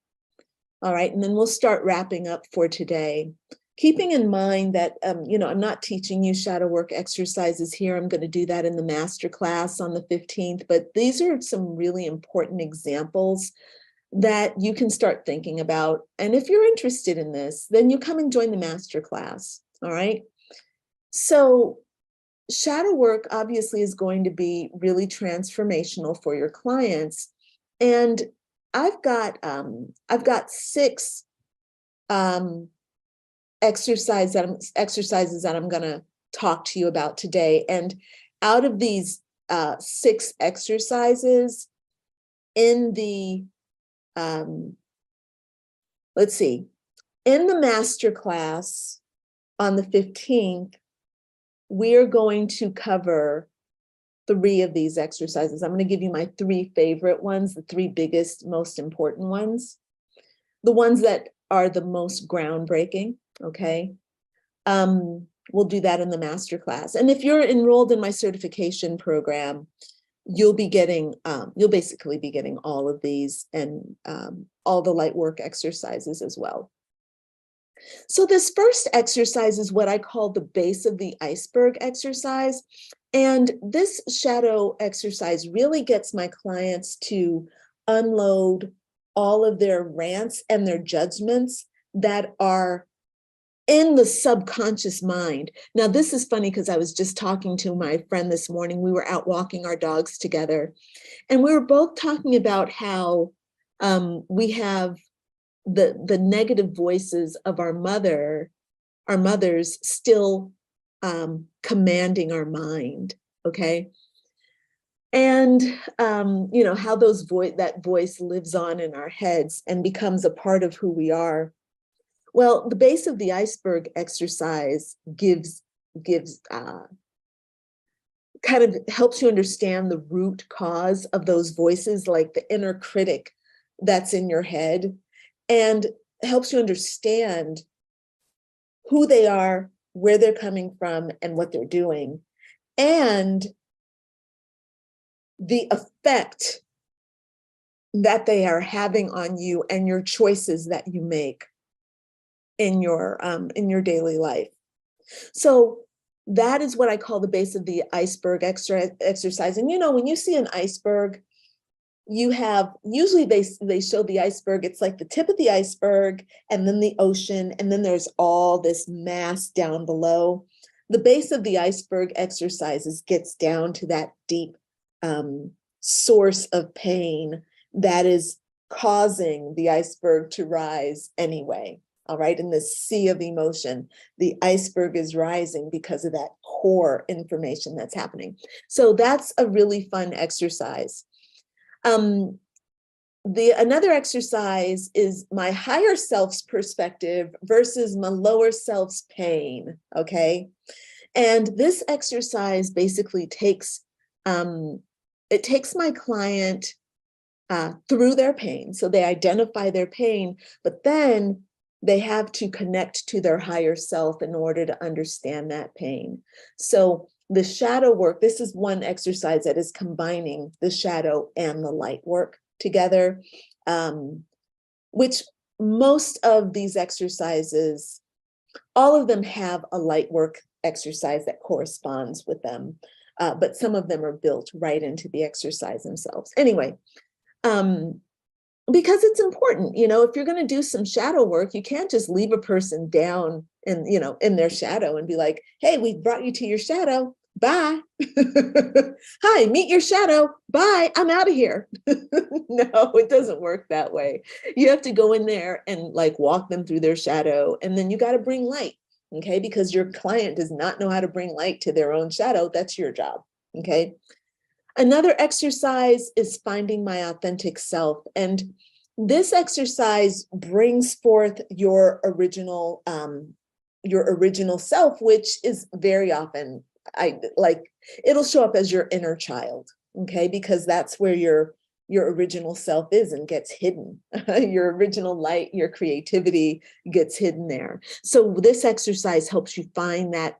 All right, and then we'll start wrapping up for today. Keeping in mind that, I'm not teaching you shadow work exercises here. I'm going to do that in the masterclass on the 15th, but these are some really important examples that you can start thinking about. And if you're interested in this, then you come and join the masterclass. All right. So shadow work obviously is going to be really transformational for your clients. And I've got 6 exercises that I'm going to talk to you about today. And out of these 6 exercises in the let's see, in the masterclass on the 15th, we're going to cover 3 of these exercises. I'm going to give you my 3 favorite ones, the 3 biggest, most important ones, the ones that are the most groundbreaking. Okay. We'll do that in the masterclass. And if you're enrolled in my certification program, you'll basically be getting all of these and all the light work exercises as well. So this first exercise is what I call the base of the iceberg exercise. And this shadow exercise really gets my clients to unload all of their rants and their judgments that are in the subconscious mind. Now, this is funny because I was just talking to my friend this morning. We were out walking our dogs together, and we were both talking about how we have the negative voices of our mothers still commanding our mind. Okay. And how that voice lives on in our heads and becomes a part of who we are. Well, the base of the iceberg exercise gives kind of helps you understand the root cause of those voices, like the inner critic that's in your head, and helps you understand who they are, where they're coming from and what they're doing, and the effect that they are having on you and your choices that you make in your daily life. So that is what I call the base of the iceberg exercise. And when you see an iceberg, you have, usually they show the iceberg, it's like the tip of the iceberg and then the ocean, and then there's all this mass down below. The base of the iceberg exercises gets down to that deep source of pain that is causing the iceberg to rise anyway. All right, in this sea of emotion, the iceberg is rising because of that core information that's happening. So that's a really fun exercise. Another exercise is my higher self's perspective versus my lower self's pain, okay? And this exercise basically takes my client through their pain. So they identify their pain, but then they have to connect to their higher self in order to understand that pain. So the shadow work, this is one exercise that is combining the shadow and the light work together, which most of these exercises, all of them have a light work exercise that corresponds with them, but some of them are built right into the exercise themselves. Anyway, because it's important, if you're going to do some shadow work, you can't just leave a person down in their shadow and be like, hey, we brought you to your shadow. Bye. Hi, meet your shadow. Bye. I'm out of here. No, it doesn't work that way. You have to go in there and walk them through their shadow. And then you got to bring light. Okay. Because your client does not know how to bring light to their own shadow. That's your job. Okay. Another exercise is finding my authentic self. And this exercise brings forth your original self, which is very often, it'll show up as your inner child, okay? Because that's where your original self is and gets hidden. Your original light, your creativity gets hidden there. So this exercise helps you find that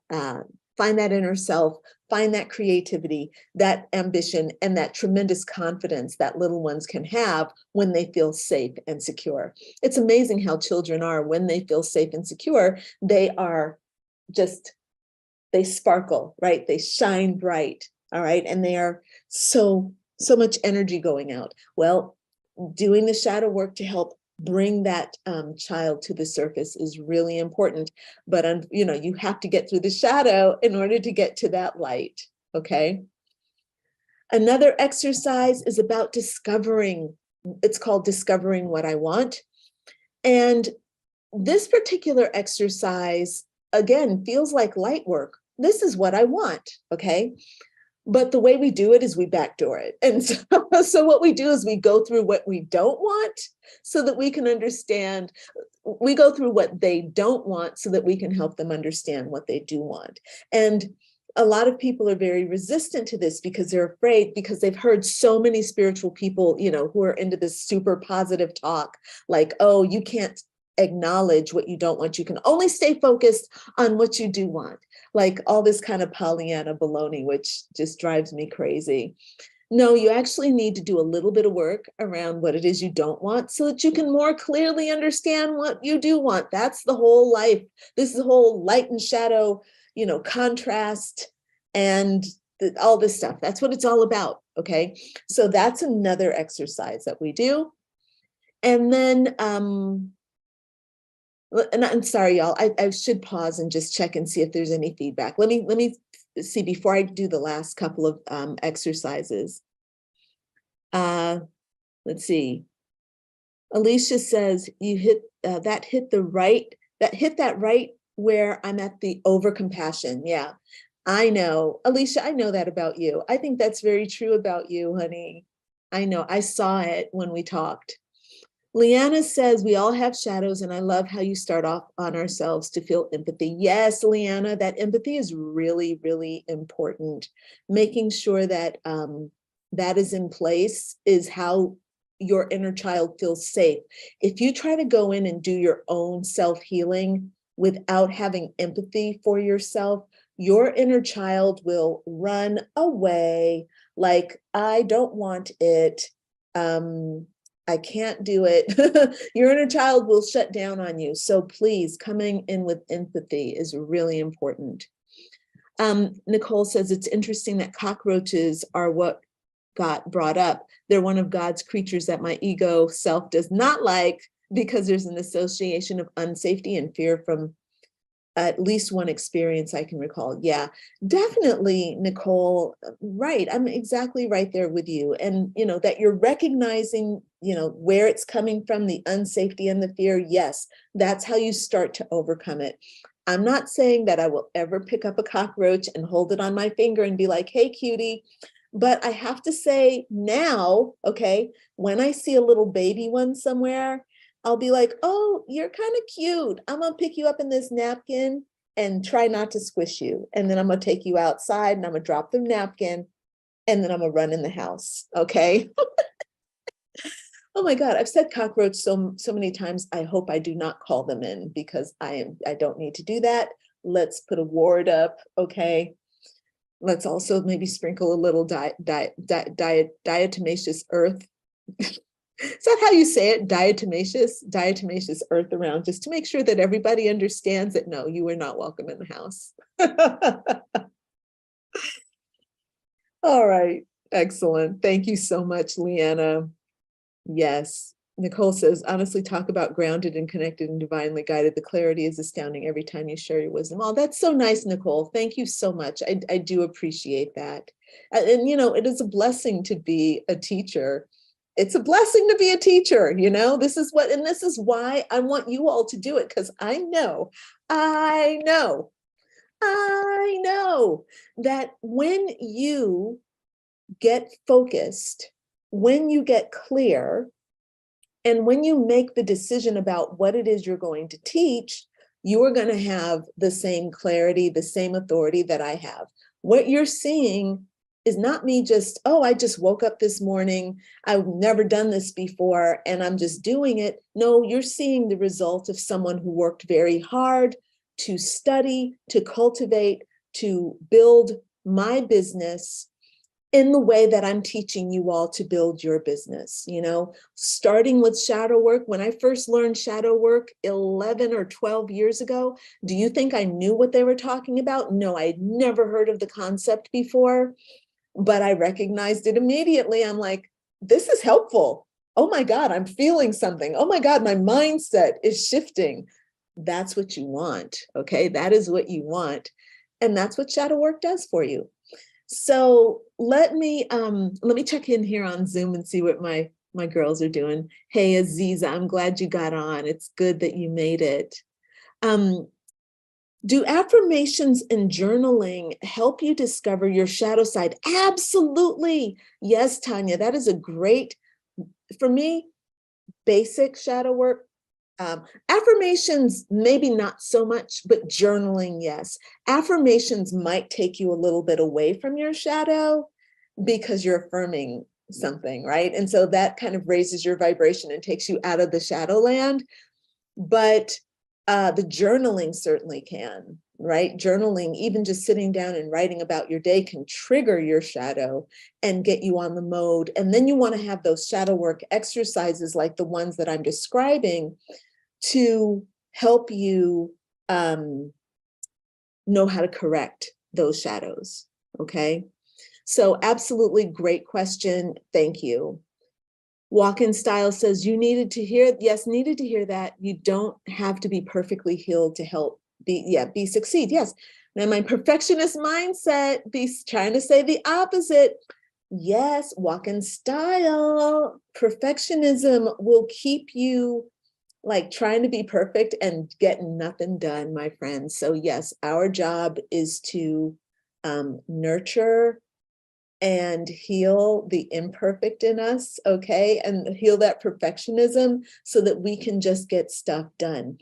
inner self, find that creativity, that ambition, and that tremendous confidence that little ones can have when they feel safe and secure. It's amazing how children are when they feel safe and secure. They sparkle, right? They shine bright, all right? And they are so much energy going out. Well, doing the shadow work to help bring that child to the surface is really important, but you have to get through the shadow in order to get to that light, okay? Another exercise is about discovering, it's called Discovering What I Want. And this particular exercise, again, feels like light work. This is what I want, okay? But the way we do it is we backdoor it. And so what we do is we go through what we don't want so that we can understand. We go through what they don't want so that we can help them understand what they do want. And a lot of people are very resistant to this because they're afraid, because they've heard so many spiritual people, who are into this super positive talk, like, oh, you can't acknowledge what you don't want. You can only stay focused on what you do want. Like all this kind of Pollyanna baloney, which just drives me crazy. No, you actually need to do a little bit of work around what it is you don't want so that you can more clearly understand what you do want. That's the whole life. This is the whole light and shadow, contrast and all this stuff. That's what it's all about. Okay. So that's another exercise that we do. And then, and I'm sorry, y'all, I should pause and just check and see if there's any feedback. Let me see before I do the last couple of exercises. Let's see. Alicia says you hit that right where I'm at the overcompassion. Yeah, I know, Alicia, I know that about you. I think that's very true about you, honey. I know, I saw it when we talked. Leanna says, we all have shadows, and I love how you start off on ourselves to feel empathy. Yes, Leanna, that empathy is really, really important. Making sure that that is in place is how your inner child feels safe. If you try to go in and do your own self-healing, without having empathy for yourself, your inner child will run away like, I don't want it. I can't do it. Your inner child will shut down on you. So please, coming in with empathy is really important. Nicole says, it's interesting that cockroaches are what got brought up. They're one of God's creatures that my ego self does not like, because there's an association of unsafety and fear from at least one experience I can recall. Yeah, definitely, Nicole. Right. I'm exactly right there with you. And, that you're recognizing, where it's coming from, the unsafety and the fear. Yes, that's how you start to overcome it. I'm not saying that I will ever pick up a cockroach and hold it on my finger and be like, hey, cutie. But I have to say now, okay, when I see a little baby one somewhere, I'll be like, oh, you're kind of cute. I'm going to pick you up in this napkin and try not to squish you. And then I'm going to take you outside and I'm going to drop the napkin and then I'm going to run in the house. Okay. Oh my God, I've said cockroach so many times. I hope I do not call them in, because I don't need to do that. Let's put a ward up. Okay. Let's also maybe sprinkle a little diatomaceous earth. Is that how you say it? Diatomaceous earth around, just to make sure that everybody understands that no, you are not welcome in the house. All right. Excellent. Thank you so much, Leanna. Yes. Nicole says, honestly, talk about grounded and connected and divinely guided. The clarity is astounding every time you share your wisdom. Oh, that's so nice, Nicole. Thank you so much. I do appreciate that. And, it is a blessing to be a teacher. It's a blessing to be a teacher. This is why I want you all to do it, because I know that when you get focused, when you get clear, and when you make the decision about what it is you're going to teach, you are going to have the same clarity, the same authority that I have. What you're seeing is not me just, oh, I just woke up this morning, I've never done this before, and I'm just doing it. No, you're seeing the result of someone who worked very hard to study, to cultivate, to build my business in the way that I'm teaching you all to build your business, starting with shadow work. When I first learned shadow work 11 or 12 years ago, do you think I knew what they were talking about? No, I had never heard of the concept before, but I recognized it immediately. I'm like, this is helpful. Oh my God, I'm feeling something. Oh my God, my mindset is shifting. That's what you want. Okay, that is what you want. And that's what shadow work does for you. So let me check in here on Zoom and see what my girls are doing. Hey, Aziza, I'm glad you got on. It's good that you made it. Do affirmations and journaling help you discover your shadow side? Absolutely. Yes, Tanya, that is a great, for me, basic shadow work. Affirmations, maybe not so much, but journaling, yes. Affirmations might take you a little bit away from your shadow because you're affirming something, right? And so that kind of raises your vibration and takes you out of the shadow land. But the journaling certainly can, right? Journaling, even just sitting down and writing about your day, can trigger your shadow and get you on the mode. And then you want to have those shadow work exercises like the ones that I'm describing to help you know how to correct those shadows. Okay. So absolutely great question. Thank you. Walk-in Style says, you needed to hear, yes, needed to hear that. You don't have to be perfectly healed to help be succeed. Yes. Now my perfectionist mindset be trying to say the opposite. Yes, Walk-in Style. Perfectionism will keep you like trying to be perfect and get nothing done, my friends. So yes, our job is to nurture and heal the imperfect in us, okay? And heal that perfectionism so that we can just get stuff done.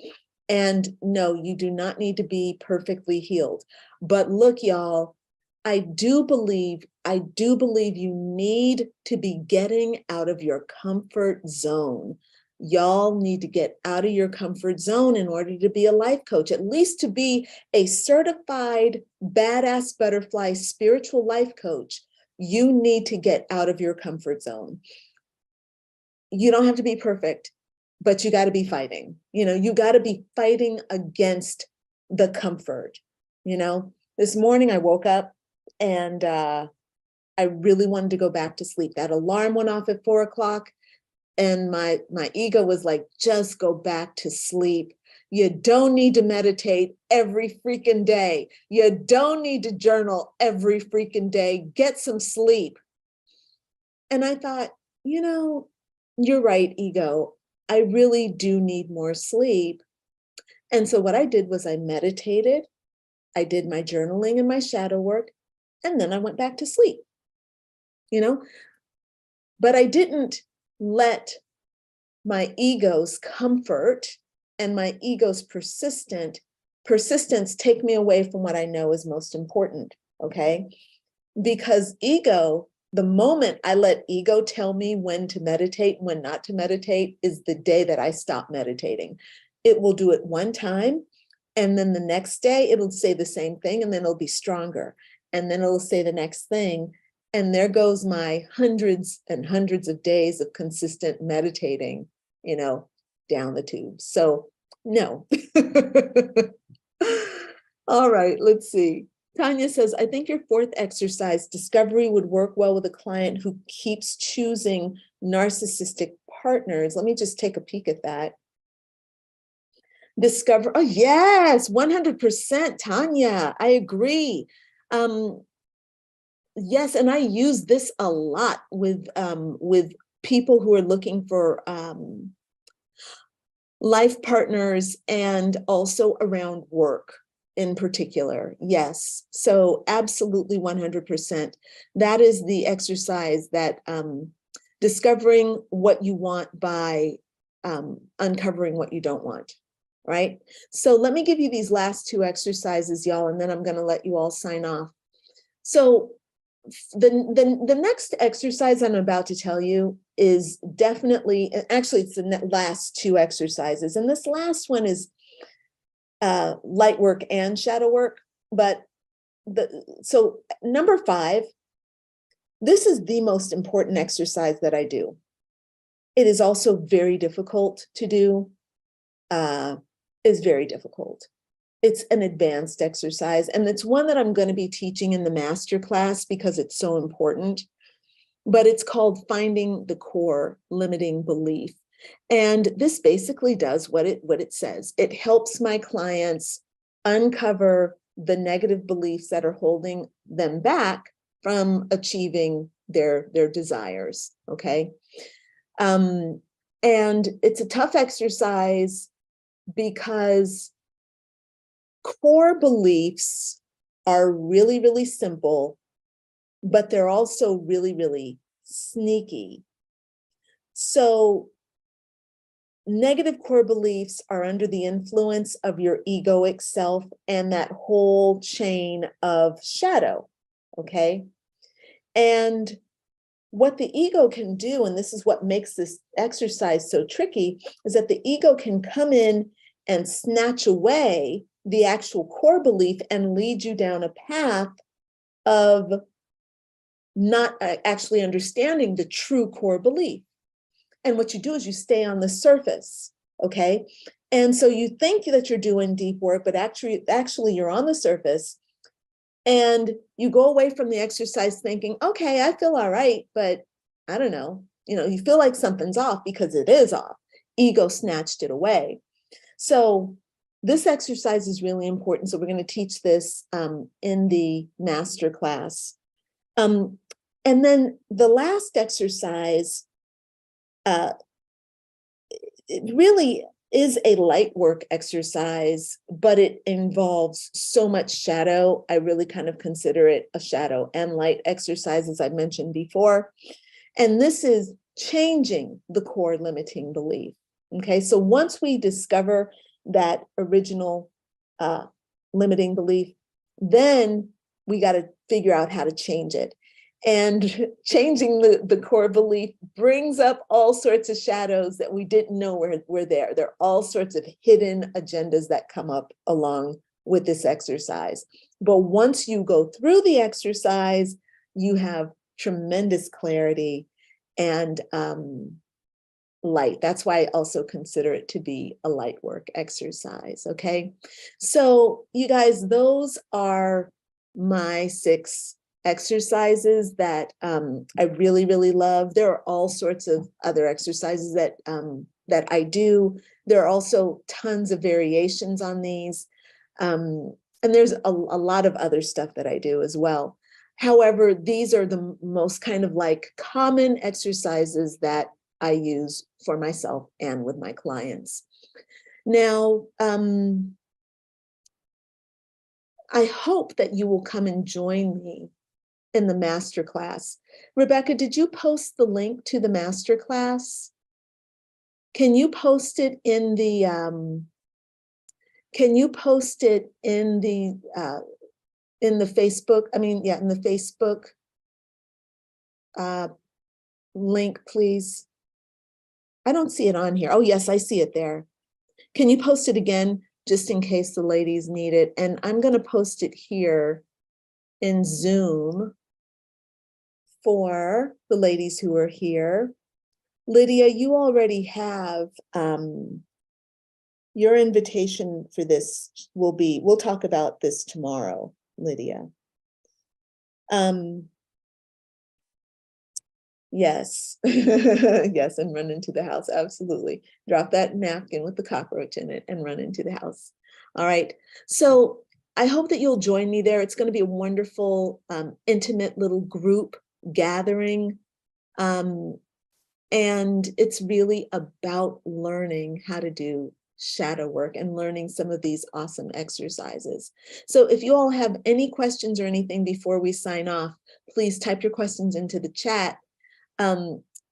And no, you do not need to be perfectly healed. But look, y'all, I do believe you need to be getting out of your comfort zone. Y'all need to get out of your comfort zone in order to be a life coach, at least to be a certified badass butterfly spiritual life coach. You need to get out of your comfort zone. You don't have to be perfect, but you got to be fighting. You got to be fighting against the comfort. This morning I woke up and I really wanted to go back to sleep. That alarm went off at 4 o'clock. And my ego was like, just go back to sleep. You don't need to meditate every freaking day. You don't need to journal every freaking day. Get some sleep. And I thought, you're right, ego. I really do need more sleep. And so what I did was I meditated. I did my journaling and my shadow work. And then I went back to sleep, But I didn't let my ego's comfort and my ego's persistence take me away from what I know is most important, okay? Because ego, the moment I let ego tell me when to meditate and when not to meditate is the day that I stop meditating. It will do it one time, and then the next day it'll say the same thing, and then it'll be stronger. And then it'll say the next thing. And there goes my hundreds and hundreds of days of consistent meditating, down the tube. So no. All right, let's see. Tanya says, I think your fourth exercise, discovery, would work well with a client who keeps choosing narcissistic partners. Let me just take a peek at that. Discover, oh yes, 100%, Tanya, I agree. Yes, and I use this a lot with people who are looking for life partners, and also around work in particular. Yes, so absolutely 100%. That is the exercise, that discovering what you want by uncovering what you don't want, right? So let me give you these last two exercises, y'all, and then I'm going to let you all sign off. So the next exercise I'm about to tell you is definitely, actually it's the last two exercises. And this last one is light work and shadow work. But so number 5, this is the most important exercise that I do. It is also very difficult to do, is very difficult. It's an advanced exercise, and it's one that I'm going to be teaching in the master class because it's so important. But it's called Finding the Core Limiting Belief. And this basically does what it says. It helps my clients uncover the negative beliefs that are holding them back from achieving their desires, okay? And it's a tough exercise because core beliefs are really, really simple, but they're also really, really sneaky. So negative core beliefs are under the influence of your egoic self and that whole chain of shadow, okay? And what the ego can do, and this is what makes this exercise so tricky, is that the ego can come in and snatch away the actual core belief and lead you down a path of not actually understanding the true core belief. And what you do is you stay on the surface, okay? And so you think that you're doing deep work, but actually you're on the surface, and you go away from the exercise thinking, okay, I feel all right, but I don't know, you feel like something's off because it is off. Ego snatched it away. So this exercise is really important. So we're going to teach this in the master class. And then the last exercise, it really is a light work exercise, but it involves so much shadow. I really kind of consider it a shadow and light exercise, as I mentioned before. And this is changing the core limiting belief. Okay, so once we discover that original limiting belief, then we got to figure out how to change it. And changing the core belief brings up all sorts of shadows that we didn't know were there. There are all sorts of hidden agendas that come up along with this exercise. But once you go through the exercise, you have tremendous clarity and light. That's why I also consider it to be a light work exercise. Okay. So you guys, those are my 6 exercises that I really, really love. There are all sorts of other exercises that that I do. There are also tons of variations on these. And there's a lot of other stuff that I do as well. However, these are the most kind of like common exercises that I use for myself and with my clients. Now, I hope that you will come and join me in the masterclass. Rebecca, did you post the link to the masterclass? Can you post it in the Facebook? I mean, yeah, in the Facebook link, please. I don't see it on here. Oh, yes, I see it there. Can you post it again, just in case the ladies need it? And I'm going to post it here in Zoom for the ladies who are here. Lydia, you already have your invitation for this we'll talk about this tomorrow, Lydia. Yes, yes, and run into the house, absolutely. Drop that napkin with the cockroach in it and run into the house. All right, so I hope that you'll join me there. It's going to be a wonderful, intimate little group gathering. And it's really about learning how to do shadow work and learning some of these awesome exercises. So if you all have any questions or anything before we sign off, please type your questions into the chat.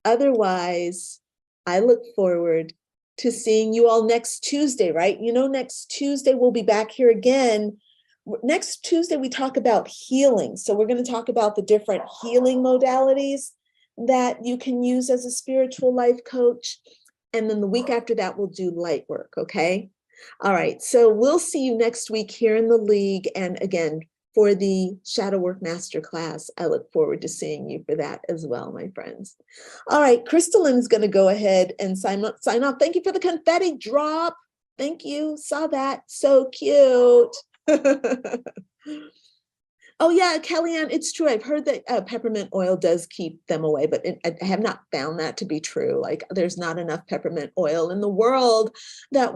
Otherwise, I look forward to seeing you all next Tuesday, right? You know, next Tuesday, we'll be back here again. Next Tuesday, we talk about healing. So we're going to talk about the different healing modalities that you can use as a spiritual life coach. And then the week after that, we'll do light work, okay? All right, so we'll see you next week here in the league. And again, for the Shadow Work Masterclass, I look forward to seeing you for that as well, my friends. All right, Crystalline is going to go ahead and sign off. Thank you for the confetti drop. Thank you. Saw that. So cute. Oh yeah, Kellyanne, it's true. I've heard that peppermint oil does keep them away, but I have not found that to be true. Like there's not enough peppermint oil in the world that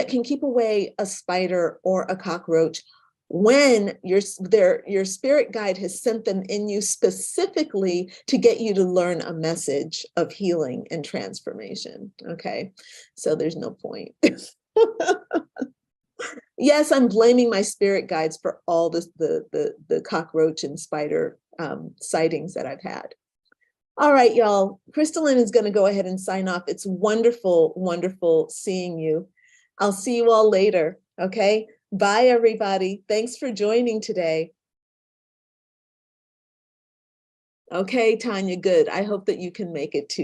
can keep away a spider or a cockroach when your spirit guide has sent them in you specifically to get you to learn a message of healing and transformation. Okay, so there's no point. Yes, I'm blaming my spirit guides for all the cockroach and spider sightings that I've had. All right, y'all. Crystalline is going to go ahead and sign off. It's wonderful, wonderful seeing you. I'll see you all later. Okay. Bye, everybody. Thanks for joining today. Okay, Tanya, good. I hope that you can make it too.